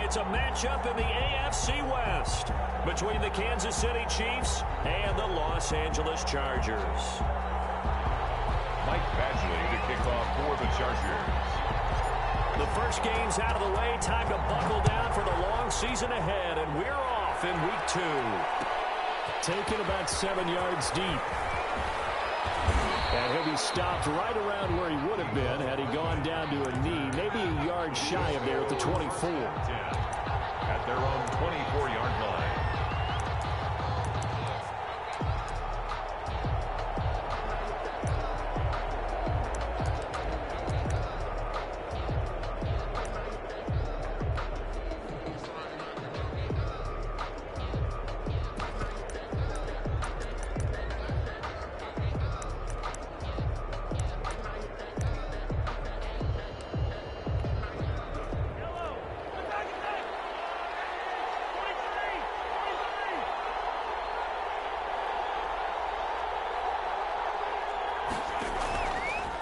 It's a matchup in the AFC West between the Kansas City Chiefs and the Los Angeles Chargers. Mike Badgley to kick off for the Chargers. The first game's out of the way. Time to buckle down for the long season ahead, and we're off in Week 2. Taken about 7 yards deep. And he'll be stopped right around where he would have been had he gone down to a knee, maybe a yard shy of there at the 24. At their own 24-yard line.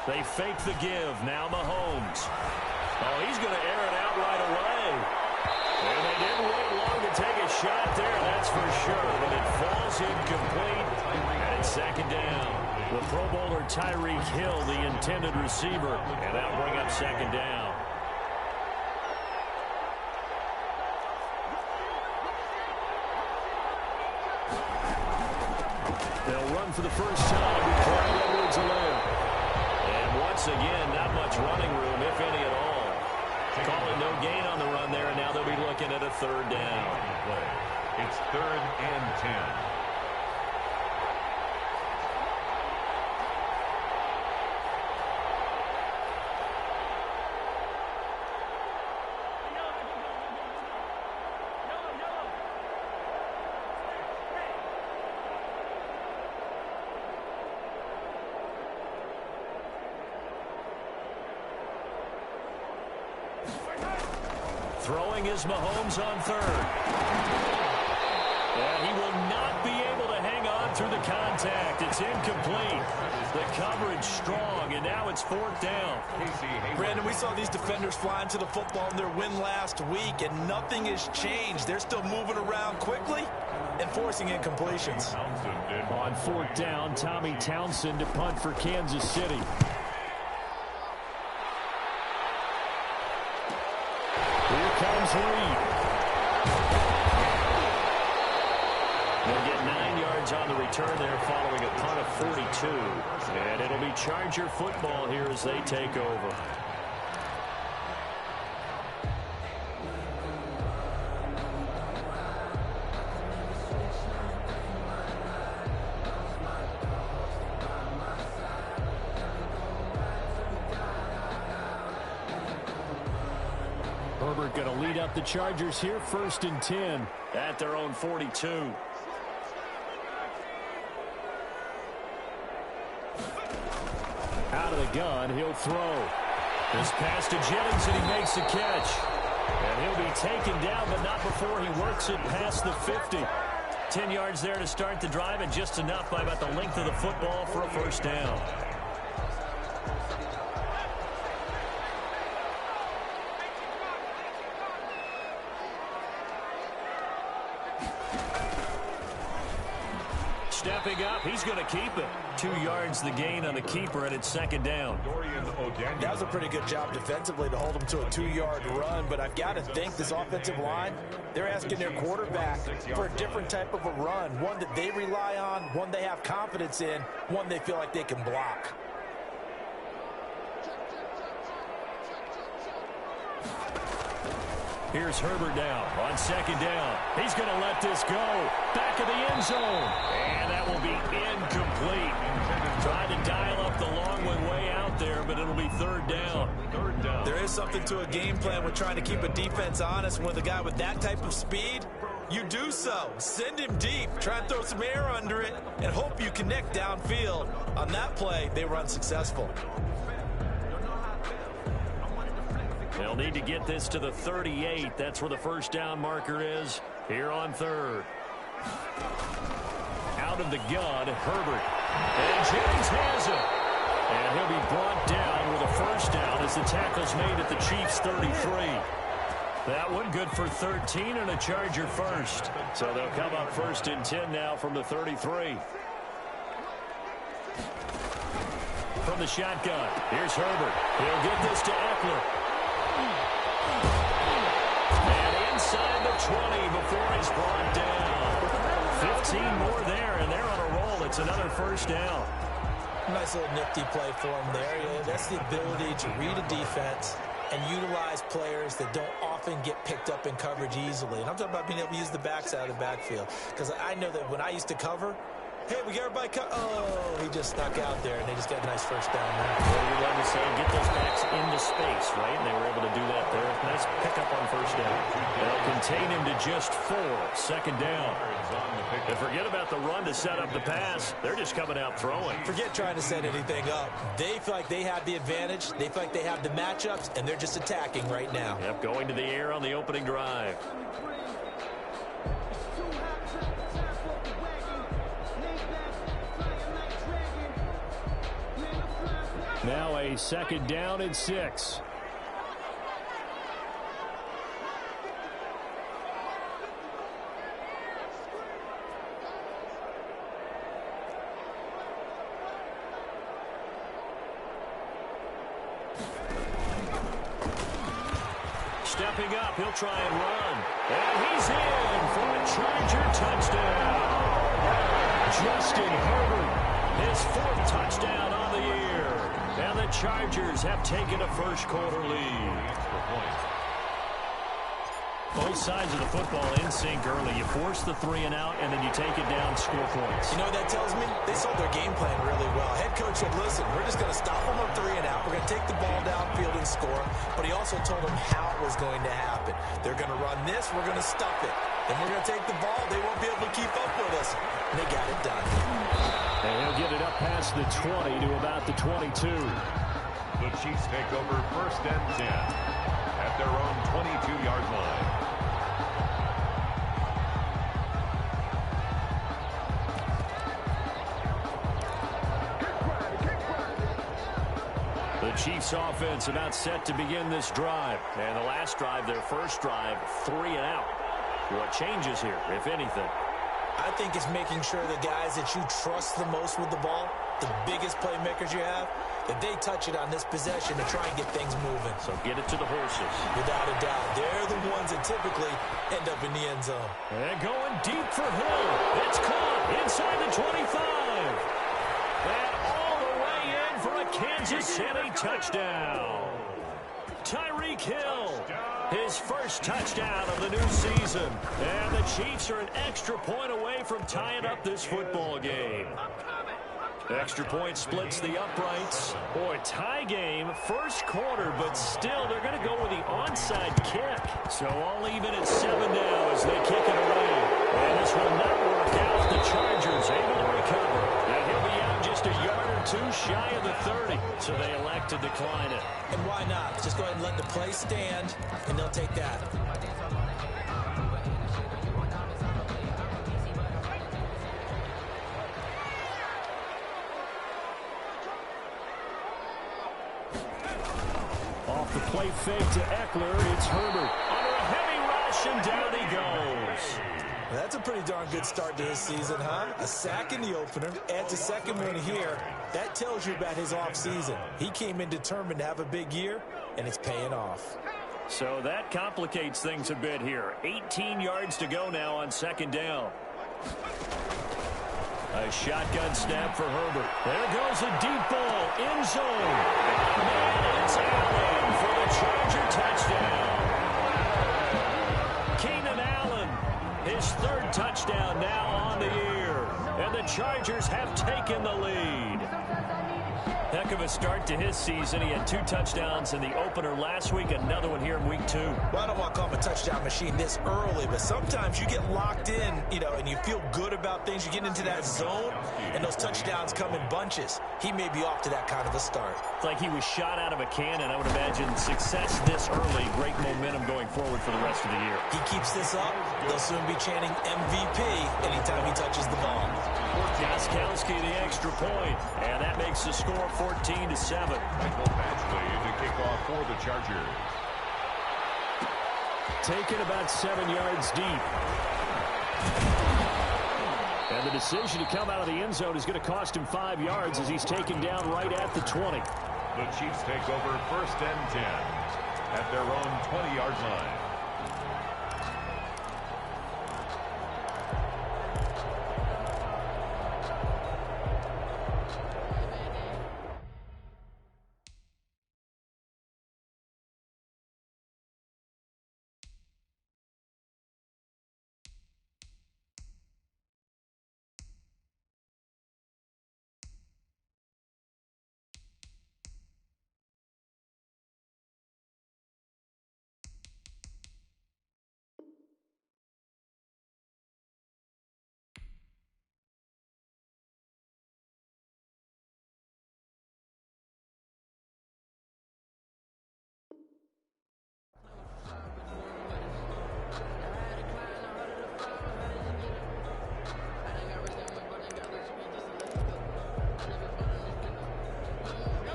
They fake the give. Now Mahomes. Oh, he's going to air it out right away. And they didn't wait long to take a shot there, that's for sure. But it falls incomplete, and it's second down. The Pro Bowler Tyreek Hill, the intended receiver, and that'll bring up second down. They'll run for the first time with Clyde Edwards-Helaire. And once again, not much running room, if any at all. Calling no gain on the run there, and now they'll be looking at a third down. It's 3rd and 10. Throwing is Mahomes on third. And he will not be able to hang on through the contact. It's incomplete. The coverage strong, and now it's 4th down. Brandon, we saw these defenders fly into the football in their win last week, and nothing has changed. They're still moving around quickly and forcing incompletions. On 4th down, Tommy Townsend to punt for Kansas City. Here comes Reed. They'll get 9 yards on the return there following a punt of 42. And it'll be Charger football here as they take over. Herbert going to lead up the Chargers here, 1st and 10 at their own 42. Out of the gun, he'll throw. This pass to Jennings, and he makes the catch. And he'll be taken down, but not before he works it past the 50. 10 yards there to start the drive, and just enough by about the length of the football for a first down. Stepping up, he's going to keep it. 2 yards the gain on the keeper, and it's second down. That was a pretty good job defensively to hold him to a 2-yard run, but I've got to think this offensive line, they're asking their quarterback for a different type of a run, one that they rely on, one they have confidence in, one they feel like they can block. Here's Herbert now on second down. He's going to let this go. Back of the end zone. And that will be incomplete. Trying to dial up the long one way out there, but it'll be third down. There is something to a game plan with trying to keep a defense honest. With a guy with that type of speed, you do so. Send him deep. Try and throw some air under it and hope you connect downfield. On that play, they were unsuccessful. They'll need to get this to the 38. That's where the first down marker is here on third. Out of the gun, Herbert. And Jennings has it. And he'll be brought down with a first down as the tackle's made at the Chiefs' 33. That one good for 13 and a Charger first. So they'll come up 1st and 10 now from the 33. From the shotgun, here's Herbert. He'll get this to Eckler. And inside the 20 before he's brought down. 15 more there, and they're on a roll. It's another first down. Nice little nifty play for him there. Yeah, that's the ability to read a defense and utilize players that don't often get picked up in coverage easily. And I'm talking about being able to use the backside of the backfield. Because I know that when I used to cover, hey, we got everybody oh, he just snuck out there, and they just got a nice first down there. What do you want to say? Get those backs into space, right? And they were able to do that there. Nice pickup on first down. They'll contain him to just 4. Second down. And forget about the run to set up the pass. They're just coming out throwing. Forget trying to set anything up. They feel like they have the advantage. They feel like they have the matchups, and they're just attacking right now. Yep, going to the air on the opening drive. Now a second down and 6. Stepping up, he'll try and run. And he's in for a Charger touchdown. Justin Herbert, his 4th touchdown on the year. And the Chargers have taken a first-quarter lead. Both sides of the football in sync early. You force the 3 and out, and then you take it down, score points. You know what that tells me? They sold their game plan really well. Head coach said, listen, we're just going to stop them on 3 and out. We're going to take the ball downfield and score. But he also told them how it was going to happen. They're going to run this. We're going to stuff it. Then we're going to take the ball. They won't be able to keep up with us. And they got it done. And he'll get it up past the 20 to about the 22. The Chiefs take over 1st and 10 at their own 22-yard line. The Chiefs offense about set to begin this drive. And the last drive, their first drive, 3 and out. What changes here, if anything? I think it's making sure the guys that you trust the most with the ball, the biggest playmakers you have, that they touch it on this possession to try and get things moving. So get it to the horses. Without a doubt. They're the ones that typically end up in the end zone. And going deep for Hill. It's caught inside the 25. And all the way in for a Kansas City touchdown. Tyreek Hill, his first touchdown of the new season. And the Chiefs are an extra point away from tying up this football game. Extra point splits the uprights. Boy, tie game, first quarter, but still they're going to go with the onside kick. So all even at 7 now as they kick it away. And this will not work out. The Chargers able to recover. And he'll be out just a yard or 2 shy of the 30. So they elect to decline it. And why not? Just go ahead and let the play stand, and they'll take that. Off the play fake to Eckler, it's Herbert. Under a heavy rush, and down he goes. That's a pretty darn good start to his season, huh? A sack in the opener, adds a second one here. That tells you about his offseason. He came in determined to have a big year, and it's paying off. So that complicates things a bit here. 18 yards to go now on second down. A shotgun snap for Herbert. There goes a deep ball, end zone. And it's Allen for the Charger touchdown. Keenan Allen, his 3rd touchdown now on the year. And the Chargers have taken the lead. Heck of a start to his season. He had 2 touchdowns in the opener last week, another one here in week 2. Well, I don't want to call him a touchdown machine this early, but sometimes you get locked in, and you feel good about things. You get into that zone, and those touchdowns come in bunches. He may be off to that kind of a start. It's like he was shot out of a cannon. I would imagine success this early, great momentum going forward for the rest of the year. He keeps this up, they'll soon be chanting MVP anytime he touches the ball. Gostkowski the extra point, and that makes the score 14-7. Michael Badgley to kick off for the Chargers. taken about 7 yards deep. And the decision to come out of the end zone is going to cost him 5 yards as he's taken down right at the 20. The Chiefs take over 1st and 10 at their own 20-yard line.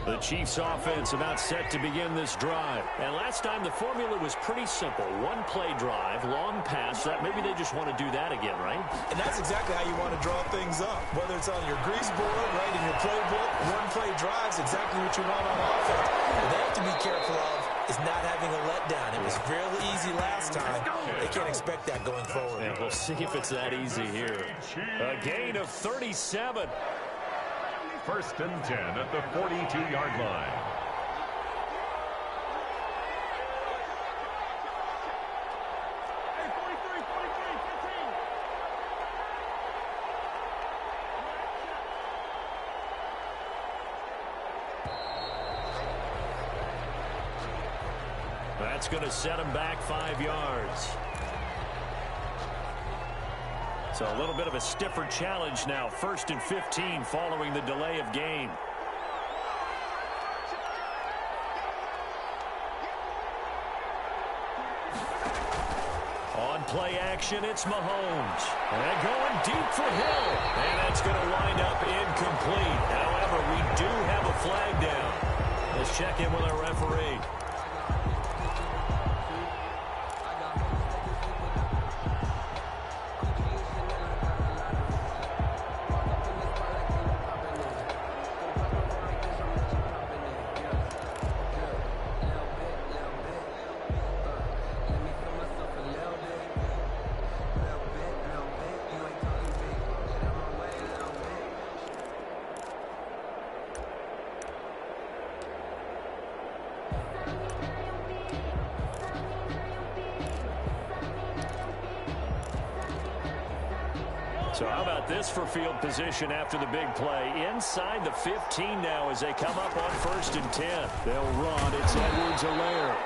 The Chiefs offense about set to begin this drive. And last time the formula was pretty simple. One play drive, long pass. That maybe they just want to do that again, right? And that's exactly how you want to draw things up. Whether it's on your grease board, right, in your playbook, one play drive is exactly what you want on offense. What they have to be careful of is not having a letdown. It was fairly easy last time. They can't expect that going forward. And we'll see if it's that easy here. A gain of 37. 1st and 10 at the 42-yard line. That's going to set him back 5 yards. So a little bit of a stiffer challenge now. 1st and 15 following the delay of game. On play action, it's Mahomes. And going deep for Hill. And that's going to wind up incomplete. However, we do have a flag down. Let's check in with our referee. So how about this for field position after the big play? Inside the 15 now as they come up on 1st and 10. They'll run. It's Edwards-Helaire.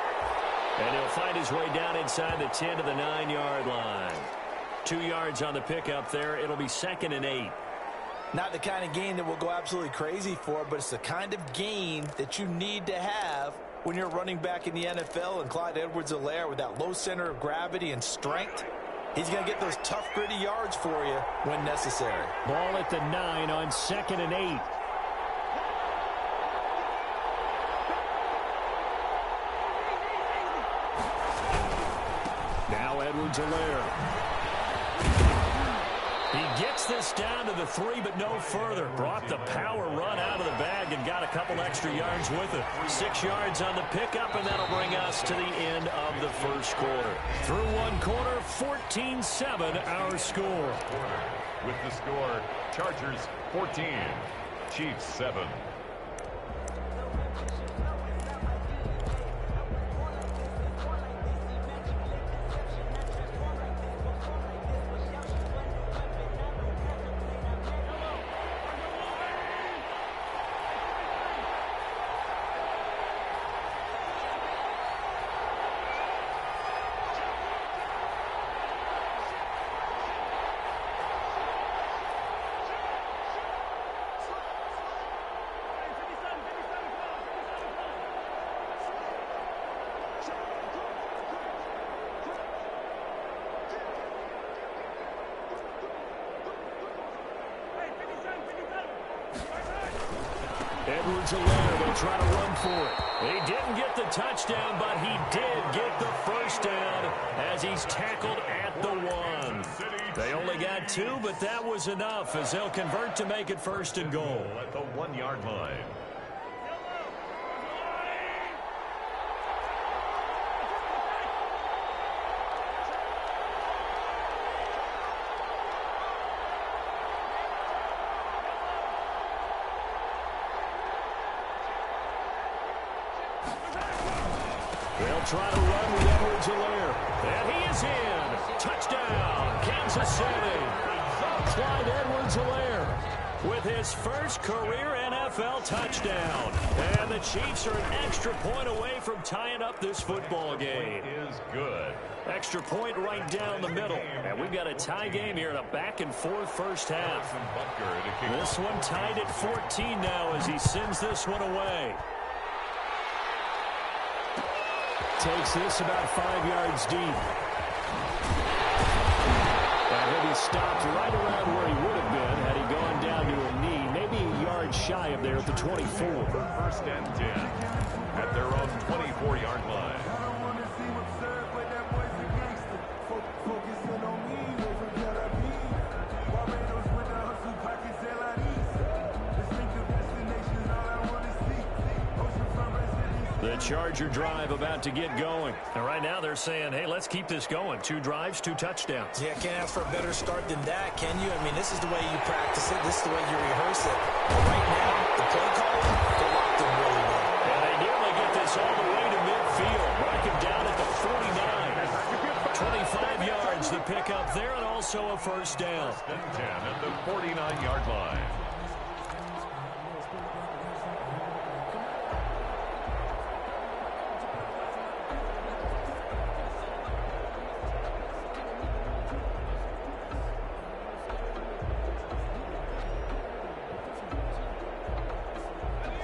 And he'll find his way down inside the 10 to the 9-yard line. 2 yards on the pickup there. It'll be 2nd and 8. Not the kind of gain that we'll go absolutely crazy for, but it's the kind of gain that you need to have when you're running back in the NFL. And Clyde Edwards-Helaire, with that low center of gravity and strength, he's going to get those tough, gritty yards for you when necessary. Ball at the 9 on 2nd and 8. Now Edwards-Helaire. He gets this down to the 3, but no further. Brought the power run out of the bag and got a couple extra yards with it. 6 yards on the pickup, and that'll bring us to the end of the first quarter. Through one quarter, 14-7 our score. With the score, Chargers 14, Chiefs 7. Edwards-Helaire They'll try to run for it. He didn't get the touchdown, but he did get the first down as he's tackled at the 1. They only got 2, but that was enough as they'll convert to make it 1st and goal. At the 1-yard line. They'll try to run with Edwards-Helaire. And he is in. Touchdown, Kansas City. Clyde Edwards-Helaire with his first career NFL touchdown. And the Chiefs are an extra point away from tying up this football game. Is good. Extra point right down the middle. And we've got a tie game here in a back-and-forth first half. This one tied at 14 now as he sends this one away. Takes this about 5 yards deep. And he'll be stopped right around where he would have been had he gone down to a knee, maybe a yard shy of there at the 24. 1st and 10 at their own 24-yard line. The Charger drive about to get going. And right now they're saying, hey, let's keep this going. 2 drives, 2 touchdowns. Yeah, can't ask for a better start than that, can you? I mean, this is the way you practice it. This is the way you rehearse it. But right now, the play calling, they're locked in really well. And they nearly get this all the way to midfield. Mark him down at the 49. 25 yards to pick up there and also a first down. 1st and 10 at the 49-yard line.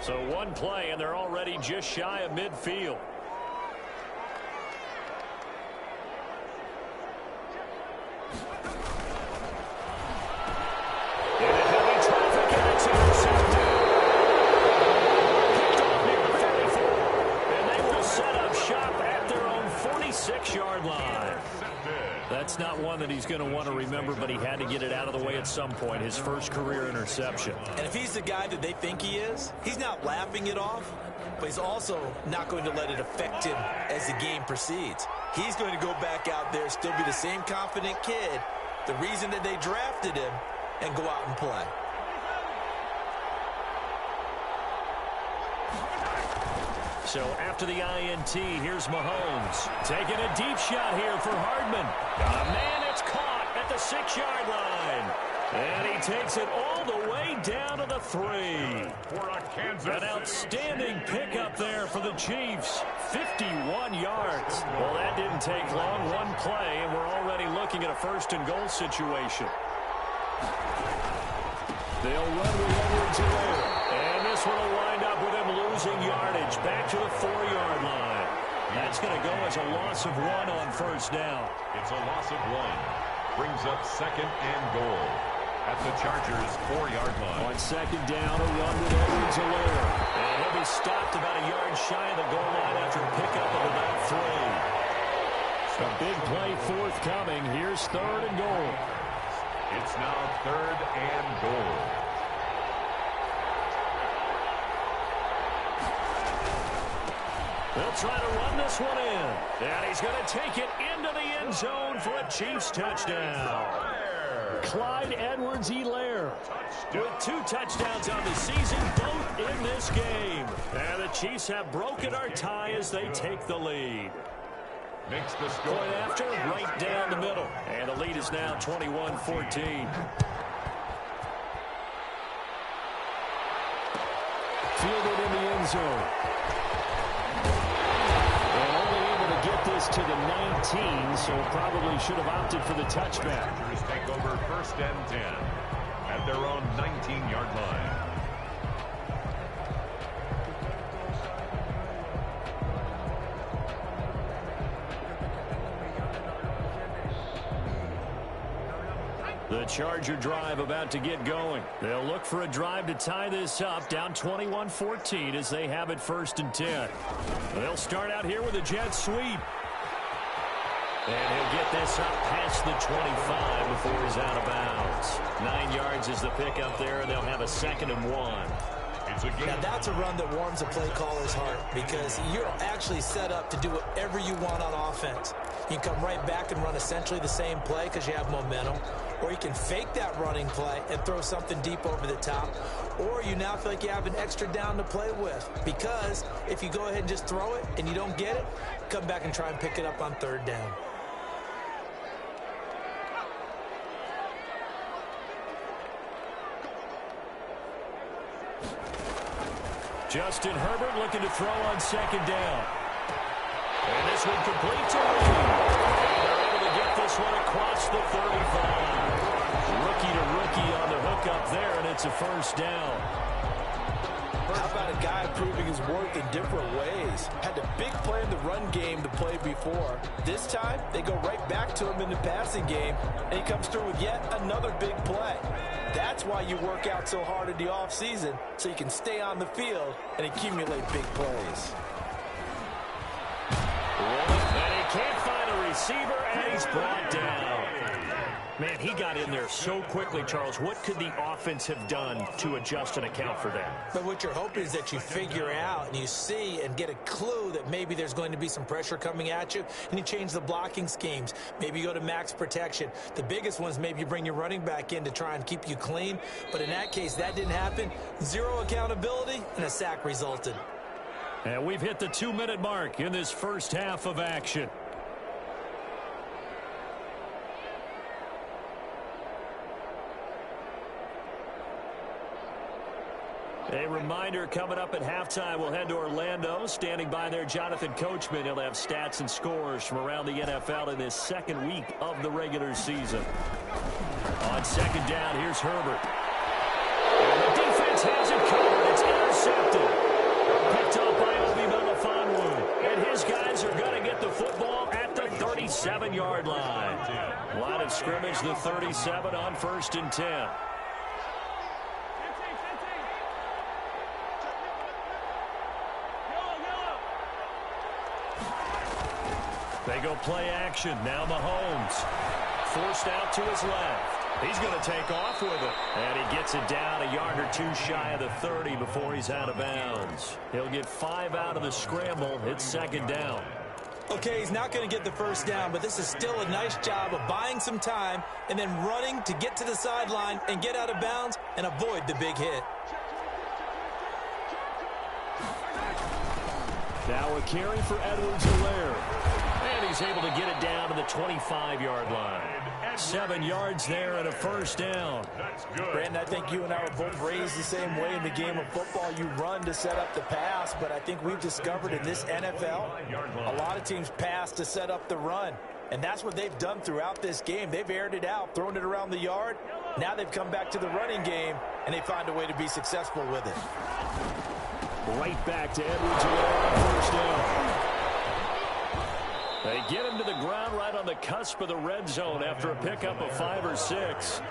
So 1 play, and they're already just shy of midfield. In a heavy traffic, and it's intercepted. Picked off near the 34. And they will set up shop at their own 46-yard line. That's not one that he's going to want to remember, but he had to get it out of the way at some point, his first career interception. And if he's the guy that they think he is, he's not laughing it off, but he's also not going to let it affect him as the game proceeds. He's going to go back out there, still be the same confident kid, the reason that they drafted him, and go out and play. So after the INT, here's Mahomes. Taking a deep shot here for Hardman. Man, it's caught at the 6-yard line. And he takes it all the way down to the 3. An outstanding pickup there for the Chiefs. 51 yards. Well, that didn't take long. 1 play, and we're already looking at a 1st and goal situation. They'll run with Edwards-Helaire. And this one will wind up with him losing yardage back to the 4-yard line. That's going to go as a loss of 1 on 1st down. It's a loss of 1. Brings up 2nd and goal at the Chargers' 4-yard line. On 2nd down, a run with Edwards-Helaire. And he'll be stopped about a yard shy of the goal line after a pickup of about 3. A big play forthcoming. Here's 3rd and goal. It's now 3rd and goal. They'll try to run this one in. And he's going to take it into the end zone for a Chiefs touchdown. Clyde Edwards-Helaire with 2 touchdowns on the season, both in this game. And the Chiefs have broken our tie as they take the lead. Makes the score. Point after, right down the middle. And the lead is now 21-14. Fielded in the end zone. And only able to get this to the 19, so probably should have opted for the touchback. Chargers take over 1st and 10 at their own 19-yard line. The Charger drive about to get going. They'll look for a drive to tie this up, down 21-14 as they have it 1st and 10. They'll start out here with a jet sweep. And he'll get this up past the 25 before he's out of bounds. 9 yards is the pickup there, and they'll have a 2nd and 1. Now that's a run that warms a play caller's heart because you're actually set up to do whatever you want on offense. You can come right back and run essentially the same play because you have momentum, or you can fake that running play and throw something deep over the top, or you now feel like you have an extra down to play with because if you go ahead and just throw it and you don't get it, come back and try and pick it up on 3rd down. Justin Herbert looking to throw on 2nd down. And this one complete to Reed. And they're able to get this one across the 35. Rookie to rookie on the hook up there, and it's a 1st down. How about a guy proving his worth in different ways? Had a big play in the run game the play before. This time, they go right back to him in the passing game, and he comes through with yet another big play. That's why you work out so hard in the offseason, so you can stay on the field and accumulate big plays. And he can't find a receiver, and he's brought down. Man, he got in there so quickly, Charles. What could the offense have done to adjust and account for that? But what you're hoping is that you figure out and you see and get a clue that maybe there's going to be some pressure coming at you, and you change the blocking schemes. Maybe you go to max protection. The biggest ones, maybe you bring your running back in to try and keep you clean. But in that case, that didn't happen. 0 accountability, and a sack resulted. And we've hit the 2-minute mark in this first half of action. A reminder, coming up at halftime, we'll head to Orlando. Standing by there, Jonathan Coachman. He'll have stats and scores from around the NFL in this 2nd week of the regular season. On 2nd down, here's Herbert. And the defense has it covered. It's intercepted. Picked up by Obi Melifonwu. And his guys are going to get the football at the 37-yard line. Line of scrimmage, the 37 on 1st and 10. They go play action. Now Mahomes. Forced out to his left. He's going to take off with it. And he gets it down a yard or 2 shy of the 30 before he's out of bounds. He'll get 5 out of the scramble. It's 2nd down. Okay, he's not going to get the 1st down, but this is still a nice job of buying some time and then running to get to the sideline and get out of bounds and avoid the big hit. Now a carry for Edwards-Helaire. And he's able to get it down to the 25-yard line. 7 yards there and a 1st down. That's good. Brandon, I think you and I were both raised the same way in the game of football. You run to set up the pass, but I think we've discovered in this NFL, a lot of teams pass to set up the run. And that's what they've done throughout this game. They've aired it out, thrown it around the yard. Now they've come back to the running game, and they find a way to be successful with it. Right back to Edwards-Helaire on 1st down. They get him to the ground right on the cusp of the red zone after a pickup of 5 or 6.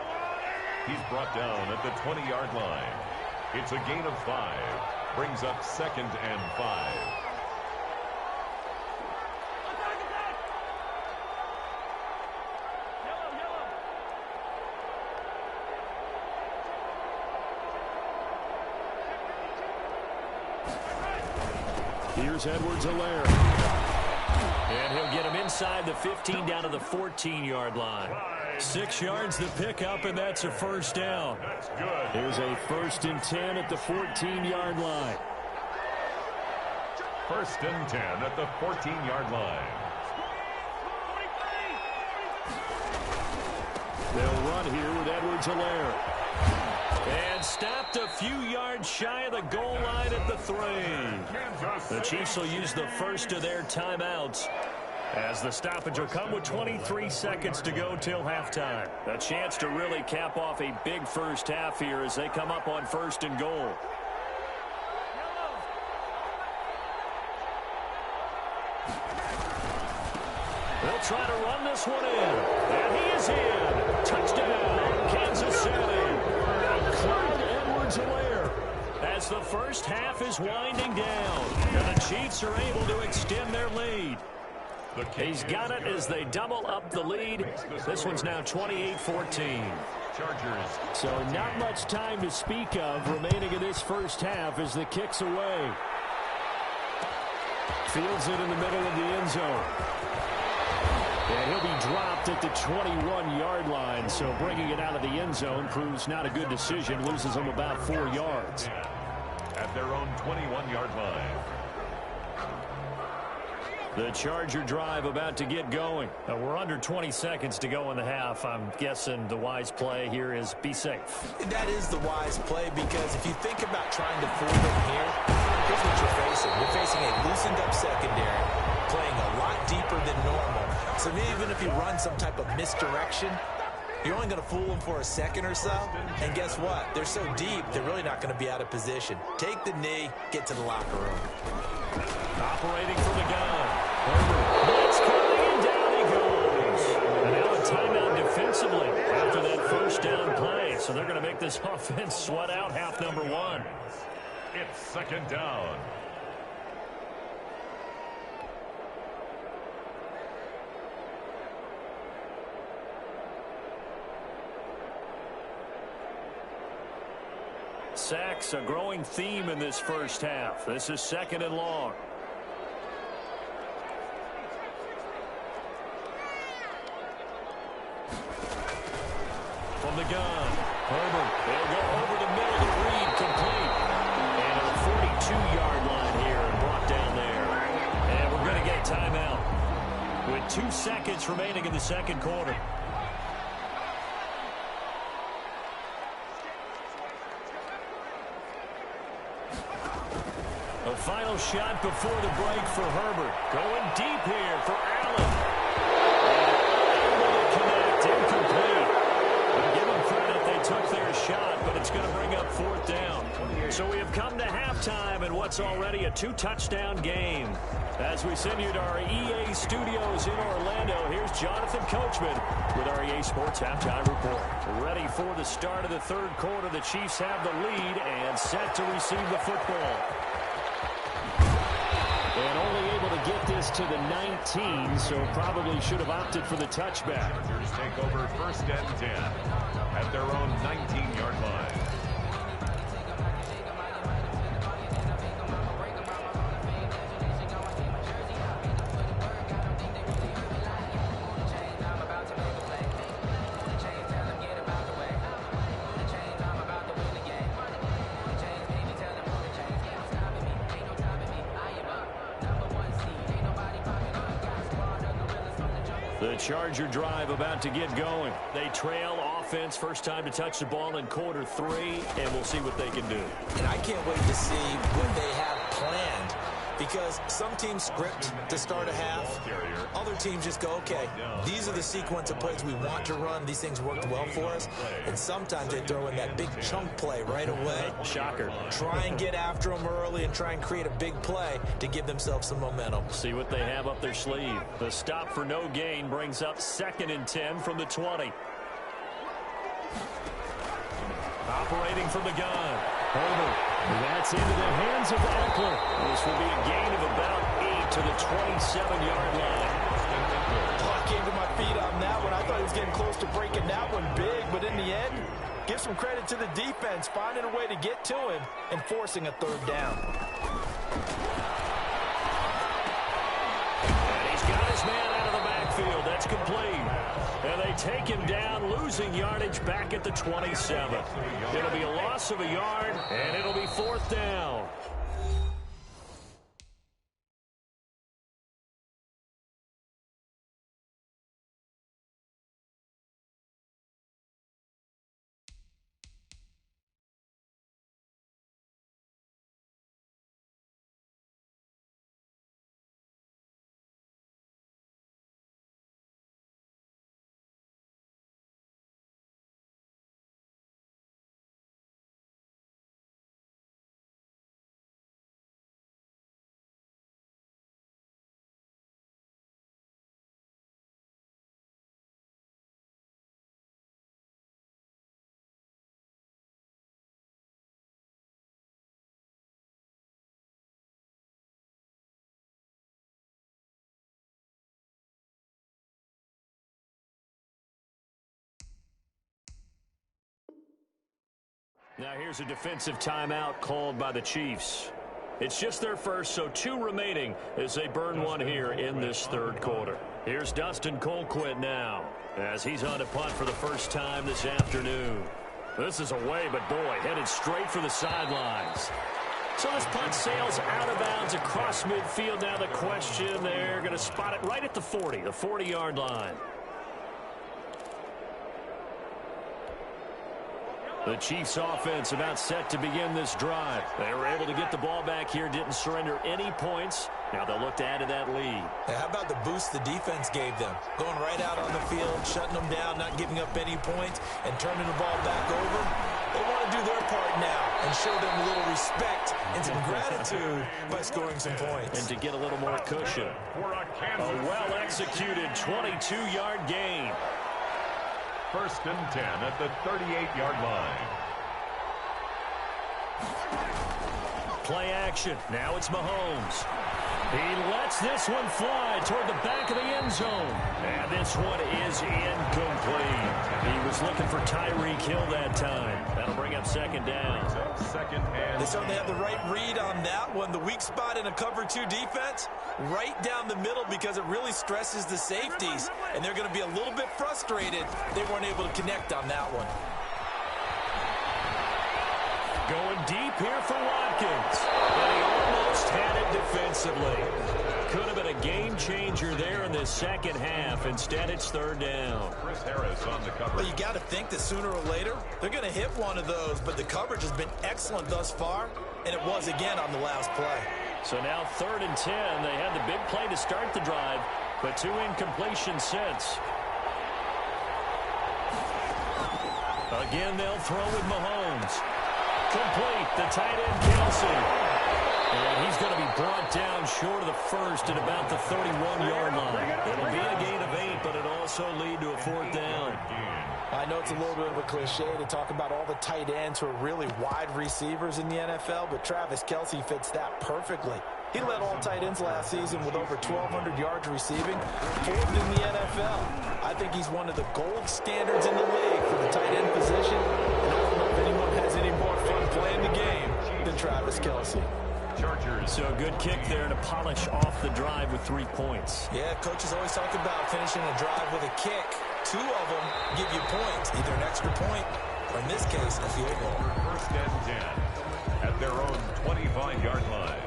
He's brought down at the 20-yard line. It's a gain of 5. Brings up 2nd and 5. Here's Edwards-Helaire. And he'll get him inside the 15 down to the 14-yard line. 6 yards the pickup, and that's a 1st down. That's good. Here's a 1st and 10 at the 14-yard line. 1st and 10 at the 14-yard line. They'll run here with Edwards-Helaire. And stopped a few yards shy of the goal line at the 3. The Chiefs will use the first of their timeouts, as the stoppage will come with 23 seconds to go till halftime. A chance to really cap off a big first half here as they come up on 1st and goal. They'll try to run this one in. And he is in. Touchdown. as the first half is winding down. And the Chiefs are able to extend their lead. He's got it as they double up the lead. This one's now 28-14. Chargers. So not much time to speak of remaining in this first half as the kick's away. Fields it in the middle of the end zone. And he'll be dropped at the 21-yard line. So bringing it out of the end zone proves not a good decision. Loses him about 4 yards. At their own 21-yard line. The Charger drive about to get going. We're under 20 seconds to go in the half. I'm guessing the wise play here is be safe. That is the wise play, because if you think about trying to fool them here, here's what you're facing. You're facing a loosened up secondary, playing a lot deeper than normal. So even if you run some type of misdirection, you're only going to fool them for a second or so. And guess what? They're so deep, they're really not going to be out of position. Take the knee, get to the locker room. Operating from the gun. Blitz coming, and down he goes. And now a timeout defensively after that first down play. So they're going to make this offense sweat out half number one. It's second down. Sacks, a growing theme in this first half. This is second and long. From the gun, Herbert. They'll go over the middle to Reed, complete. And on the 42-yard line here, and brought down there. And we're going to get a timeout with 2 seconds remaining in the second quarter. A final shot before the break for Herbert. Going deep here for Allen. And able to connect, incomplete. I'll give them credit, they took their shot, but it's going to bring up fourth down. So we have come to halftime in what's already a 2-touchdown game. As we send you to our EA studios in Orlando, here's Jonathan Coachman with our EA Sports Halftime Report. Ready for the start of the third quarter. The Chiefs have the lead and set to receive the football. And only able to get this to the 19, so probably should have opted for the touchback. Chargers take over first and 10 at their own 19-yard line. The Charger drive about to get going. They trail offense, first time to touch the ball in quarter 3, and we'll see what they can do. And I can't wait to see what they have planned, because some teams script to start a half. Other teams just go, okay, these are the sequence of plays we want to run. These things worked well for us. And sometimes they throw in that big chunk play right away. Shocker. Try and get after them early and try and create a big play to give themselves some momentum. See what they have up their sleeve. The stop for no gain brings up 2nd and 10 from the 20. Operating from the gun. Herbert. That's into the hands of Eckler. This will be a gain of about 8 to the 27-yard line. I came to my feet on that one. I thought he was getting close to breaking that one big, but in the end, give some credit to the defense, finding a way to get to him and forcing a third down. And he's got his man out of the backfield. That's complete. And they take him down, losing yardage back at the 27. It'll be a loss of a yard, and it'll be fourth down. Now here's a defensive timeout called by the Chiefs. It's just their first, so 2 remaining as they burn one here in this third quarter. Here's Dustin Colquitt now as he's on to punt for the first time this afternoon. This is away, but boy, headed straight for the sidelines. So this punt sails out of bounds across midfield. Now the question, they're going to spot it right at the 40, the 40-yard line. The Chiefs offense about set to begin this drive. They were able to get the ball back here, didn't surrender any points. Now they'll look to add to that lead. How about the boost the defense gave them? Going right out on the field, shutting them down, not giving up any points, and turning the ball back over. They want to do their part now and show them a little respect and some gratitude by scoring some points. And to get a little more cushion. A well-executed 22-yard gain. 1st and 10 at the 38-yard line. Play action. Now it's Mahomes. He lets this one fly toward the back of the end zone. And this one is incomplete. He was looking for Tyreek Hill that time. That'll bring up 2nd down. They certainly have the right read on that one. The weak spot in a cover 2 defense, right down the middle because it really stresses the safeties. And they're going to be a little bit frustrated they weren't able to connect on that one. Going deep here for Watkins. But he almost had it defensively. Could have been a game changer there in the second half. Instead, it's 3rd down. Chris Harris on the cover. Well, you got to think that sooner or later, they're going to hit one of those. But the coverage has been excellent thus far, and it was again on the last play. So now 3rd and 10. They had the big play to start the drive, but 2 incompletions since. Again, they'll throw with Mahomes. Complete, the tight end Kelsey. And he's going to be brought down short of the first at about the 31-yard line. It'll be a gain of 8, but it'll also lead to a 4th down. I know it's a little bit of a cliche to talk about all the tight ends who are really wide receivers in the NFL, but Travis Kelce fits that perfectly. He led all tight ends last season with over 1,200 yards receiving, 4th in the NFL. I think he's one of the gold standards in the league for the tight end position, and I don't know if anyone has any more fun playing the game than Travis Kelce. Chargers. So a good kick there to polish off the drive with 3 points. Yeah, coaches always talk about finishing a drive with a kick. 2 of them give you points, either an extra point or, in this case, a field goal. 1st and 10 at their own 25-yard line.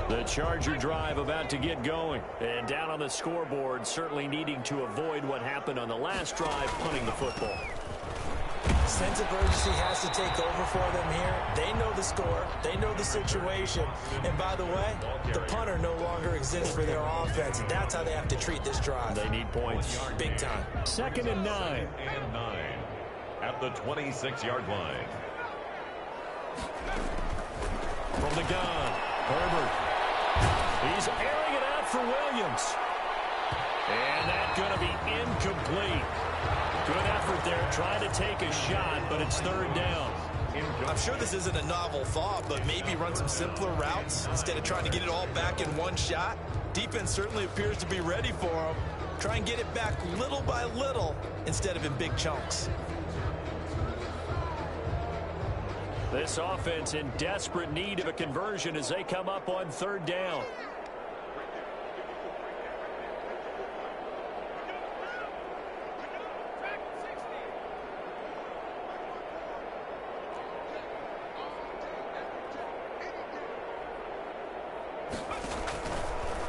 The Charger drive about to get going. And down on the scoreboard, certainly needing to avoid what happened on the last drive, punting the football. Sense of urgency has to take over for them here. They know the score. They know the situation. And by the way, the punter no longer exists for their offense. That's how they have to treat this drive. They need points. Big time. 2nd and 9. 2nd and 9 at the 26-yard line. From the gun, Herbert. He's airing it out for Williams. And that's going to be incomplete. Good effort there, trying to take a shot, but it's 3rd down. I'm sure this isn't a novel thought, but maybe run some simpler routes instead of trying to get it all back in one shot. Defense certainly appears to be ready for them. Try and get it back little by little instead of in big chunks. This offense in desperate need of a conversion as they come up on 3rd down.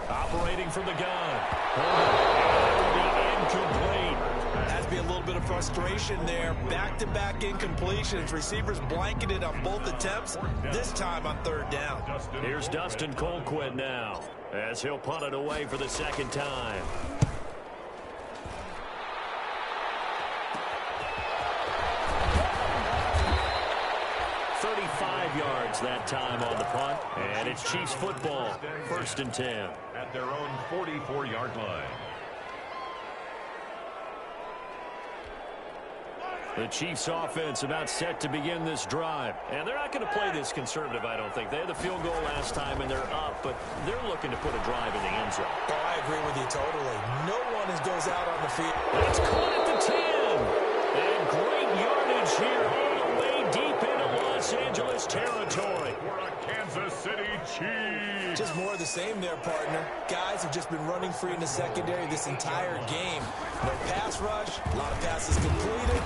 Operating from the gun. Incomplete. Has to be a little bit of frustration there. Back-to-back incompletions. Receivers blanketed on both attempts, this time on 3rd down. Here's Dustin Colquitt now as he'll punt it away for the 2nd time. Yards that time on the punt, and it's Chiefs football, 1st and 10. At their own 44-yard line. The Chiefs offense about set to begin this drive. And they're not going to play this conservative, I don't think. They had the field goal last time, and they're up, but they're looking to put a drive in the end zone. Oh, I agree with you totally. No one goes out on the field. That's caught at the 10. And great yardage here all the way deep into Los Angeles territory. For a Kansas City Chiefs. Just more of the same there, partner. Guys have just been running free in the secondary this entire game. No pass rush, a lot of passes completed.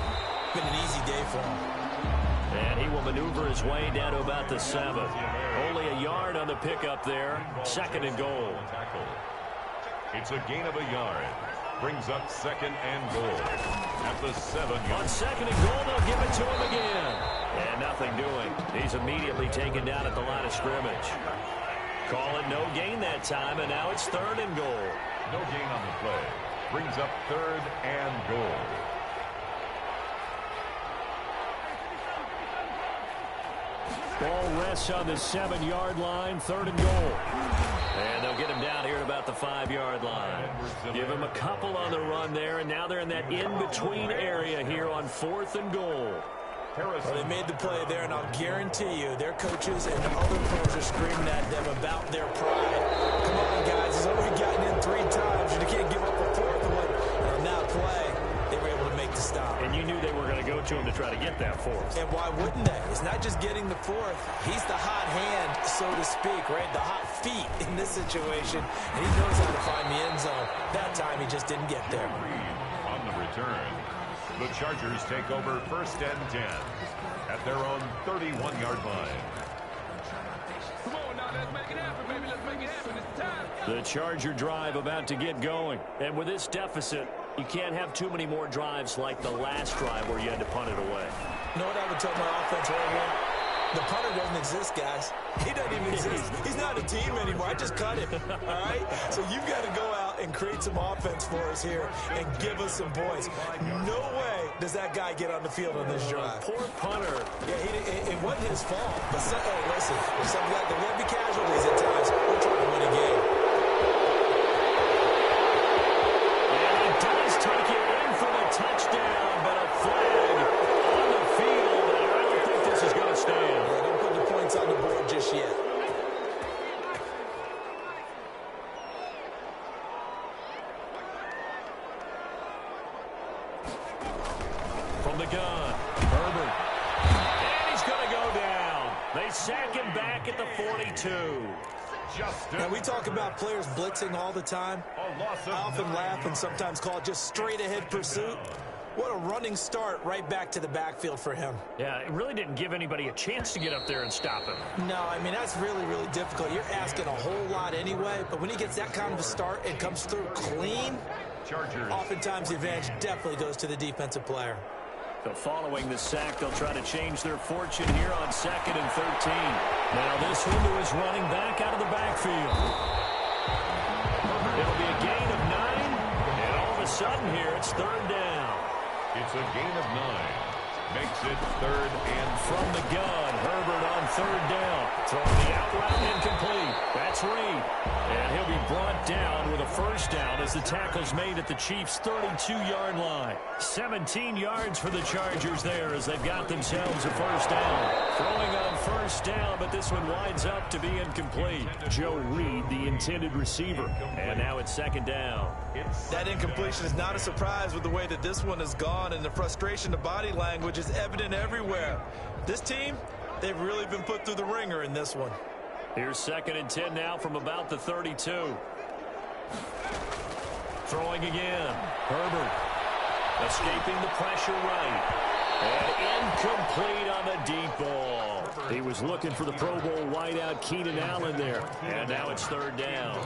Been an easy day for him. And he will maneuver his way down to about the 7. Only a yard on the pickup there. 2nd and goal. It's a gain of a yard. Brings up 2nd and goal. At the 7-yard. On 2nd and goal, they'll give it to him again. And nothing doing. He's immediately taken down at the line of scrimmage. Call it no gain that time, and now it's 3rd and goal. No gain on the play. Brings up 3rd and goal. Ball rests on the 7-yard line, 3rd and goal. And they'll get him down here at about the 5-yard line. Give him a couple on the run there, and now they're in that in-between area here on 4th and goal. Well, they made the play there, and I'll guarantee you their coaches and other pros are screaming at them about their pride. Come on, guys. He's already gotten in 3 times. You can't give up a 4th one. And on that play, they were able to make the stop. And you knew they were going to go to him to try to get that 4th. And why wouldn't they? It's not just getting the 4th. He's the hot hand, so to speak, right? The hot feet in this situation. And he knows how to find the end zone. That time, he just didn't get there. On the return, the Chargers take over 1st and 10 at their own 31-yard line. Come on now, let's make it happen, baby. Let's make it happen. It's time. The Charger drive about to get going. And with this deficit, you can't have too many more drives like the last drive where you had to punt it away. You know what I would tell my offense right here? The punter doesn't exist, guys. He doesn't even exist. He's not a team anymore. I just cut him, all right? So you've got to go out and create some offense for us here and give us some points. No way does that guy get on the field on this drive. Poor punter. Yeah, it wasn't his fault. But, hey, listen, if something like there will be casualties at times. We're trying to win a game. And he does take it in for the touchdown, but a flag on the field, and I don't think this is going to stand. Yeah, don't put the points on the board just yet. From the gun, Herbert. And he's going to go down. They sack him back at the 42. Now, we talk about players blitzing all the time. I often laugh and sometimes call it just straight-ahead pursuit. What a running start right back to the backfield for him. Yeah, it really didn't give anybody a chance to get up there and stop him. No, I mean, that's really, really difficult. You're asking a whole lot anyway, but when he gets that kind of a start and comes through clean, oftentimes the advantage definitely goes to the defensive player. So following the sack, they'll try to change their fortune here on 2nd and 13. Now this one to his running back out of the backfield. It'll be a gain of 9, and all of a sudden here, it's 3rd down. It's a gain of 9. Makes it 3rd and from the gun. Herbert on 3rd down. Throwing the out route incomplete. That's Reed. And he'll be brought down with a 1st down as the tackle's made at the Chiefs' 32-yard line. 17 yards for the Chargers there as they've got themselves a 1st down. Throwing on 1st down, but this one winds up to be incomplete. Joe Reed, the intended receiver. And now it's 2nd down. That incompletion is not a surprise with the way that this one has gone, and the frustration, the body language is evident everywhere. This team, they've really been put through the ringer in this one. Here's 2nd and 10 now from about the 32. Throwing again. Herbert escaping the pressure right. And incomplete on the deep ball. He was looking for the Pro Bowl wideout Keenan Allen there. And now it's 3rd down.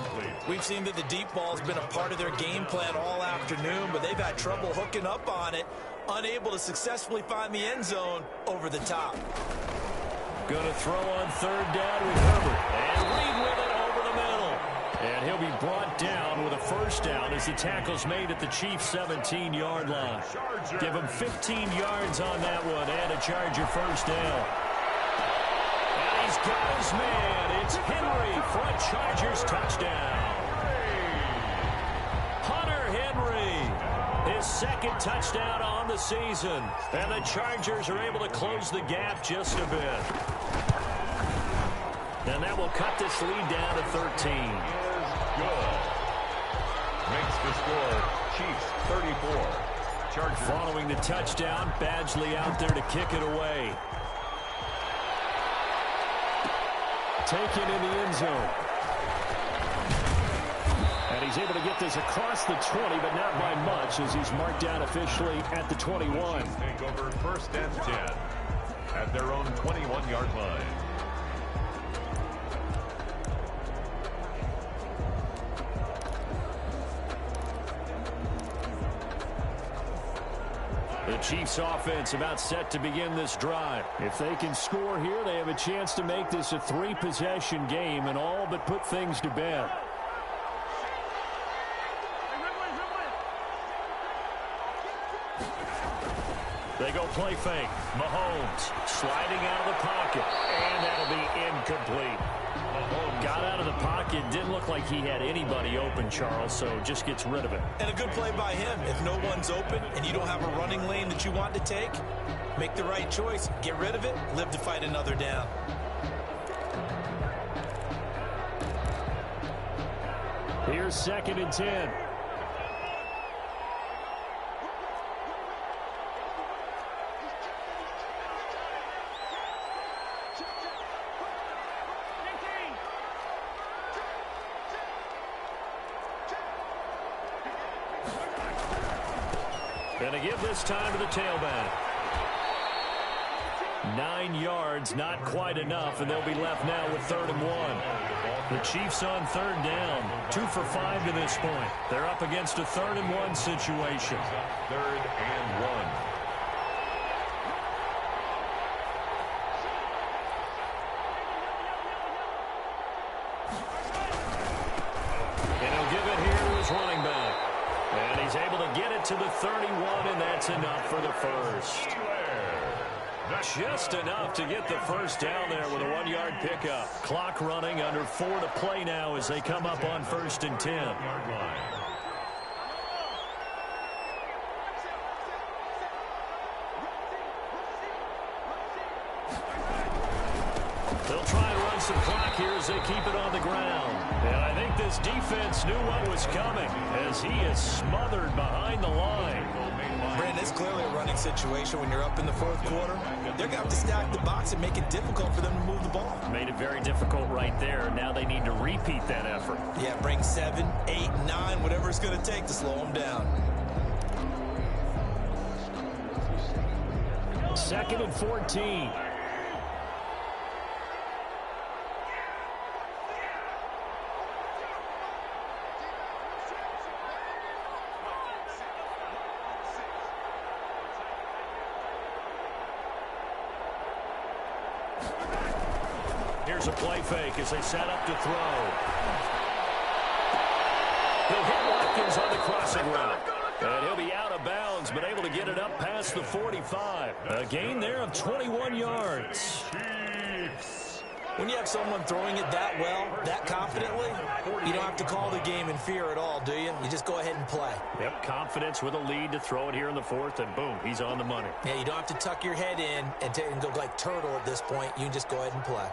We've seen that the deep ball has been a part of their game plan all afternoon, but they've had trouble hooking up on it, unable to successfully find the end zone over the top. Going to throw on 3rd down with Herbert. And Reed with it over the middle. And he'll be brought down with a 1st down as the tackle's made at the Chiefs' 17-yard line. Give him 15 yards on that one and a Charger 1st down. And he's got his man. It's Henry for a Chargers touchdown. Hunter Henry, his second touchdown on the season. And the Chargers are able to close the gap just a bit. And that will cut this lead down to 13. Good. Makes the score Chiefs 34. Chargers. Following the touchdown, Badgley out there to kick it away. Taken in the end zone. And he's able to get this across the 20, but not by much, as he's marked down officially at the 21. Take over first and 10 at their own 21-yard line. The Chiefs offense about set to begin this drive. If they can score here, they have a chance to make this a 3-possession game and all but put things to bed. They go play fake. Mahomes sliding out of the pocket, and that'll be incomplete. Mahomes got out of the pocket. Didn't look like he had anybody open, Charles, so just gets rid of it. And a good play by him. If no one's open and you don't have a running lane that you want to take, make the right choice. Get rid of it. Live to fight another down. Here's 2nd and 10. Gonna give this time to the tailback. 9 yards, not quite enough, and they'll be left now with 3rd and 1. The Chiefs on 3rd down, 2 for 5 to this point. They're up against a 3rd and 1 situation. 3rd and 1. And he'll give it here to his running back. And he's able to get it to the 31, and that's enough for the first. Just enough to get the first down there with a 1-yard pickup. Clock running, under 4 to play now as they come up on 1st and 10. They'll try and run some clock here as they keep it on the ground. And I think this defense knew what was coming as he is smothered behind the line. Brandon, it's clearly a running situation when you're up in the 4th quarter. They're going to have to stack the box and make it difficult for them to move the ball. Made it very difficult right there. Now they need to repeat that effort. Yeah, bring 7, 8, 9, whatever it's going to take to slow them down. 2nd and 14. Here's a play fake as they set up to throw. He'll hit Watkins on the crossing route. And he'll be out of bounds, but able to get it up past the 45. A gain there of 21 yards. When you have someone throwing it that well, that confidently, you don't have to call the game in fear at all, do you? You just go ahead and play. Yep, confidence with a lead to throw it here in the 4th, and boom, he's on the money. Yeah, you don't have to tuck your head in and go like turtle at this point. You can just go ahead and play.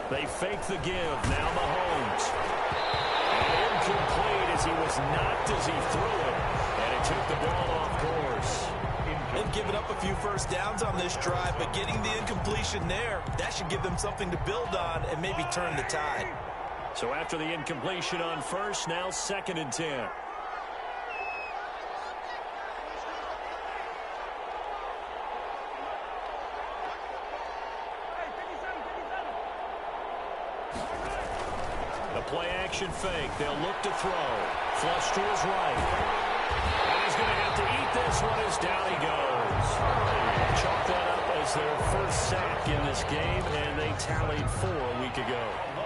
They fake the give. Now Mahomes. And incomplete as he was knocked as he threw it. And he took the ball off course. They've given up a few first downs on this drive, but getting the incompletion there, that should give them something to build on and maybe turn the tide. So after the incompletion on 1st, now 2nd and 10. Play action fake. They'll look to throw. Flush to his right. And he's going to have to eat this one as down he goes. Chalk that up as their first sack in this game, and they tallied 4 a week ago.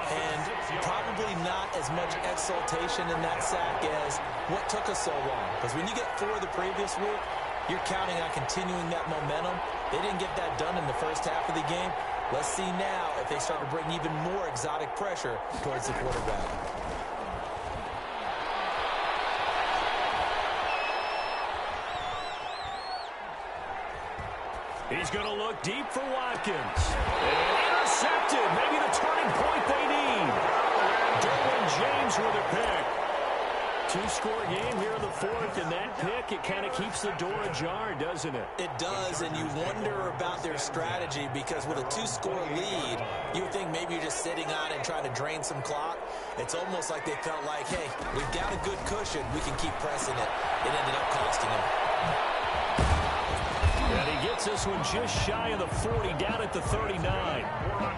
And probably not as much exultation in that sack as what took us so long. Because when you get 4 the previous week, you're counting on continuing that momentum. They didn't get that done in the first half of the game. Let's see now if they start to bring even more exotic pressure towards the quarterback. He's going to look deep for Watkins. And intercepted. Maybe the turning point they need. Derwin James with a pick. Two-score game here in the fourth, and that pick, it kind of keeps the door ajar, doesn't it? It does, and you wonder about their strategy because with a two-score lead, you would think maybe you're just sitting on it and trying to drain some clock. It's almost like they felt like, hey, we've got a good cushion. We can keep pressing it. It ended up costing them. And he gets this one just shy of the 40, down at the 39.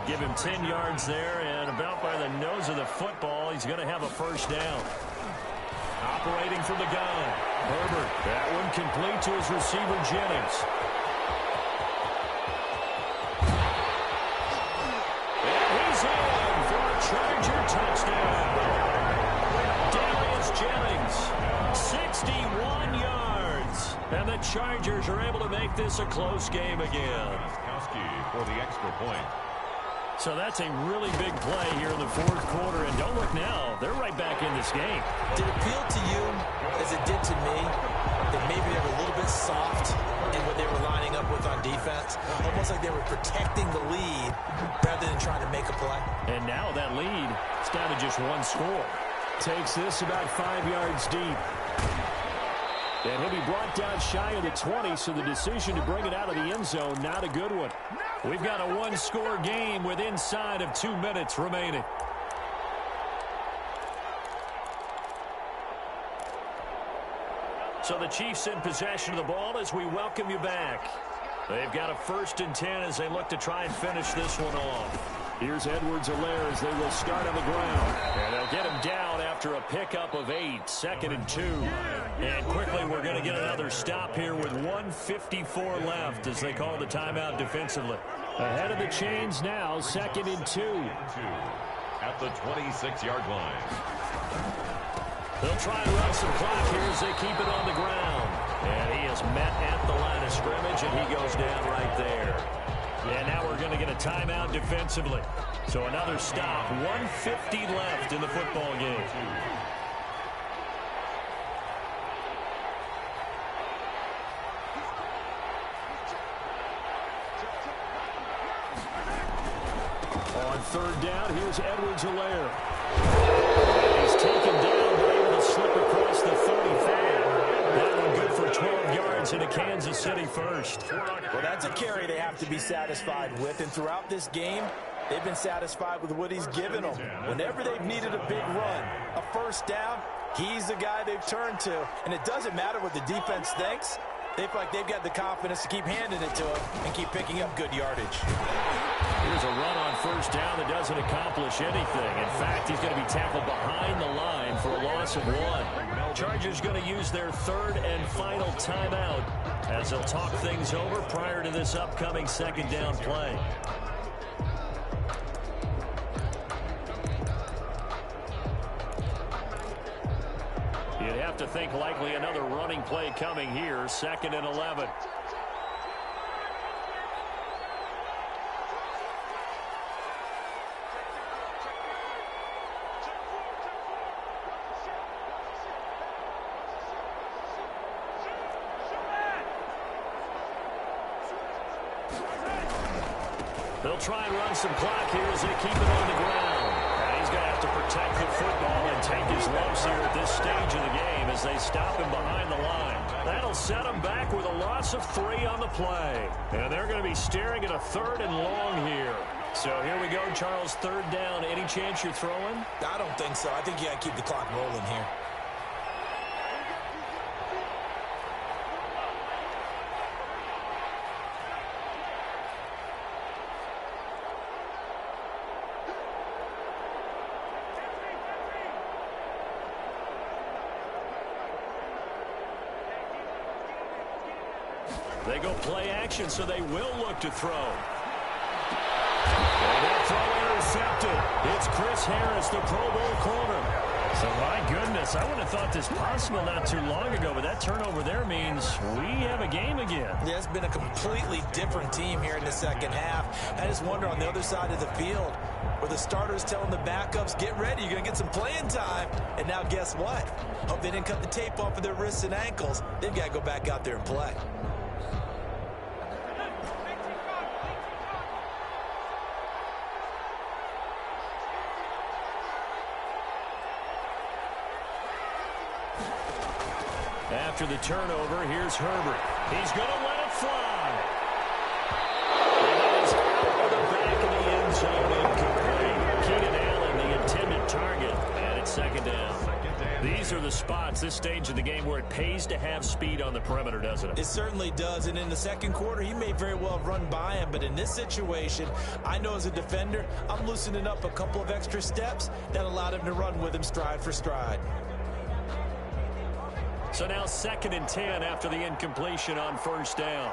Give him 10 yards there, and about by the nose of the football, he's going to have a first down. Operating from the gun, Herbert. That one complete to his receiver, Jennings. And he's in for a Charger touchdown. Darius Jennings, 61 yards. And the Chargers are able to make this a close game again. Kowski for the extra point. So that's a really big play here in the fourth quarter. And don't look now, they're right back in this game. Did it feel to you, as it did to me, that maybe they were a little bit soft in what they were lining up with on defense? Almost like they were protecting the lead rather than trying to make a play. And now that lead is down to just one score. Takes this about 5 yards deep. And he'll be brought down shy of the 20, so the decision to bring it out of the end zone, not a good one. We've got a one-score game with inside of 2 minutes remaining. So the Chiefs in possession of the ball as we welcome you back. They've got a 1st and 10 as they look to try and finish this one off. Here's Edwards-Helaire as they will start on the ground. And they'll get him down after a pickup of 8, 2nd and 2. And quickly we're going to get another stop here with 1:54 left as they call the timeout defensively. Ahead of the chains now, 2nd and 2. At the 26-yard line. They'll try and run some clock here as they keep it on the ground. And he is met at the line of scrimmage, and he goes down right there. And now we're going to get a timeout defensively. So another stop, 1:50 left in the football game. On 3rd down, here's Edwards-Helaire. He's taken down, but able to slip across the 35. That one good for 12 yards into Kansas City first. Well, that's a carry they have to be satisfied with, and throughout this game, they've been satisfied with what he's given them. Whenever they've needed a big run, a first down, he's the guy they've turned to. And it doesn't matter what the defense thinks. They feel like they've got the confidence to keep handing it to him and keep picking up good yardage. Here's a run on 1st down that doesn't accomplish anything. In fact, he's going to be tackled behind the line for a loss of 1. Chargers going to use their 3rd and final timeout as they'll talk things over prior to this upcoming 2nd down play. You'd have to think likely another running play coming here, 2nd and 11. They'll try and run some clock here as they keep it on the ground. And he's going to have to protect the football and take his lumps here at this stage of the game as they stop him behind the line. That'll set him back with a loss of 3 on the play. And they're going to be staring at a 3rd and long here. So here we go, Charles, 3rd down. Any chance you're throwing? I don't think so. I think you got to keep the clock rolling here. They go play action, so they will look to throw. And that throw intercepted. It's Chris Harris, the Pro Bowl corner. So, my goodness, I wouldn't have thought this possible not too long ago, but that turnover there means we have a game again. Yeah, it's been a completely different team here in the second half. I just wonder on the other side of the field where the starters telling the backups, get ready, you're going to get some playing time. And now guess what? Hope they didn't cut the tape off of their wrists and ankles. They've got to go back out there and play. After the turnover, here's Herbert. He's going to let it fly. And it is out of the back of the end zone, incomplete. Keenan Allen, the intended target, and it's second down. These are the spots, this stage of the game, where it pays to have speed on the perimeter, doesn't it? It certainly does, and in the second quarter, he may very well run by him, but in this situation, I know as a defender, I'm loosening up a couple of extra steps that allowed him to run with him stride for stride. So now 2nd and 10 after the incompletion on first down.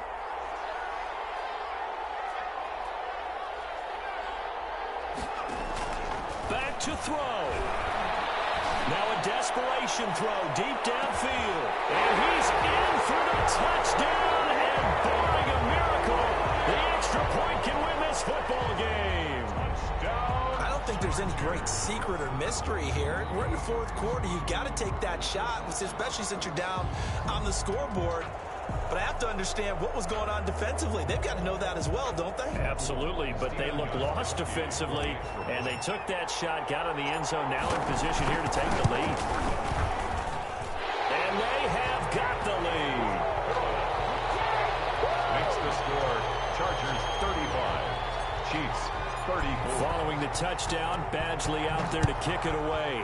Back to throw. Now a desperation throw deep downfield. And he's in for the touchdown. And barring a miracle, the extra point can win this football game. I don't think there's any great secret or mystery here. We're in the fourth quarter. You've got to take that shot, especially since you're down on the scoreboard. But I have to understand what was going on defensively. They've got to know that as well, don't they? Absolutely, but they look lost defensively, and they took that shot, got in the end zone, now in position here to take the lead. And they have got the lead. Makes the score, Chargers 35, Chiefs 34. Following the touchdown, Badgley out there to kick it away.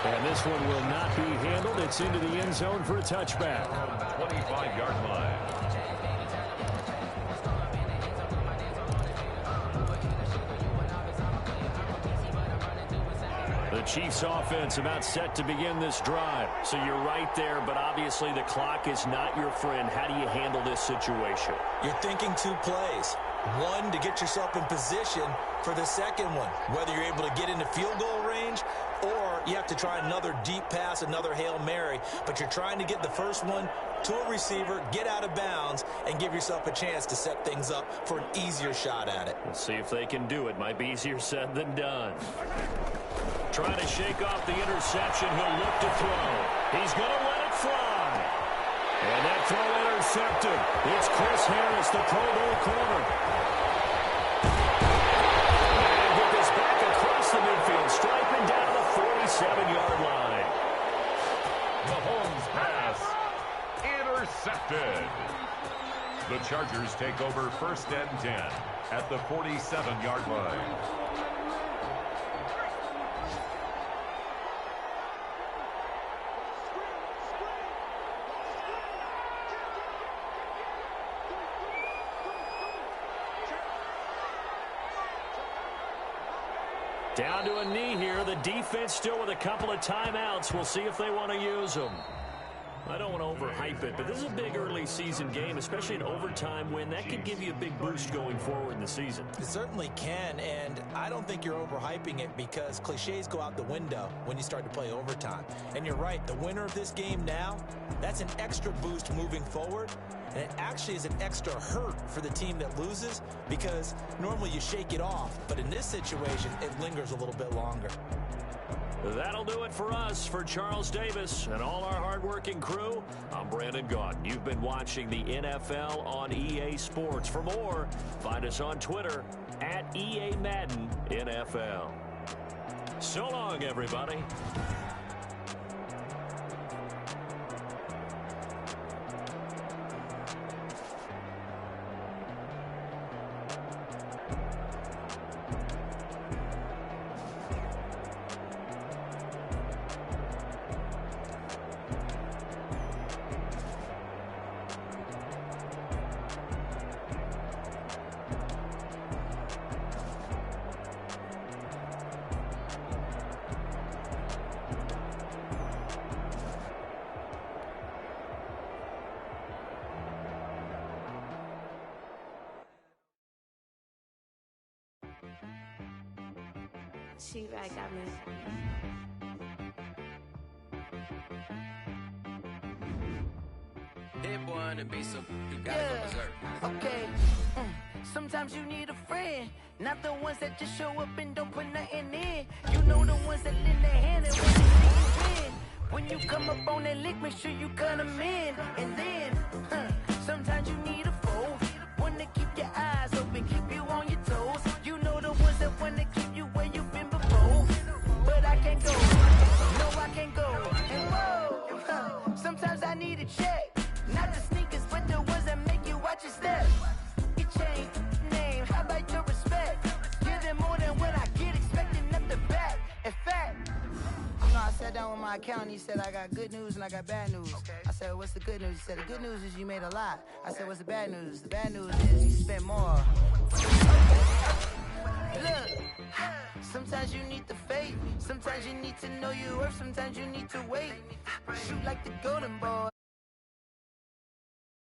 And this one will not be handled. It's into the end zone for a touchback. 25-yard line. The Chiefs offense about set to begin this drive. So you're right there, but obviously the clock is not your friend. How do you handle this situation? You're thinking two plays. One, to get yourself in position for the second one, whether you're able to get into field goal range or you have to try another deep pass, another Hail Mary. But you're trying to get the first one to a receiver, get out of bounds, and give yourself a chance to set things up for an easier shot at it. We'll see if they can do it. Might be easier said than done. Trying to shake off the interception. He'll look to throw. He's going to let it fly. And that throw intercepted. It's Chris Harris, the Pro Bowl corner. And get this back across the midfield, striping down to the 47-yard line. Mahomes pass intercepted. The Chargers take over 1st and 10 at the 47-yard line. Down to a knee here. The defense still with a couple of timeouts. We'll see if they want to use them. I don't want to overhype it, but this is a big early season game, especially an overtime win. That could give you a big boost going forward in the season. It certainly can, and I don't think you're overhyping it because cliches go out the window when you start to play overtime. And you're right, the winner of this game now, that's an extra boost moving forward. And it actually is an extra hurt for the team that loses because normally you shake it off. But in this situation, it lingers a little bit longer. That'll do it for us. For Charles Davis and all our hardworking crew, I'm Brandon Gaudin. You've been watching the NFL on EA Sports. For more, find us on Twitter at EA Madden NFL. So long, everybody. She right got me. Hit boy to be so you gotta go berserk. Okay. Sometimes you need a friend, not the ones that just show up and don't put nothing in. You know the ones that lend their hand and when they see you win. When you come up on that lick, make sure you cut them in. And then, sometimes you need a foe, one to keep your eyes open, keep you on your toes. You know the ones that want to keep you where you've been before. But I can't go, no I can't go. And whoa, sometimes I need a check. Not the sneakers, but the ones that make you watch your step. Your chain, name, how about your respect? Give them more than what I get, expecting nothing back. In fact, you know, I sat down with my accountant, he said, I got good news and I got bad news. I said, what's the good news? He said, the good news is you made a lot. I said, what's the bad news? The bad news is you spent more. Look, sometimes you need the faith, sometimes you need to know your worth, sometimes you need to wait. Shoot like the golden boy,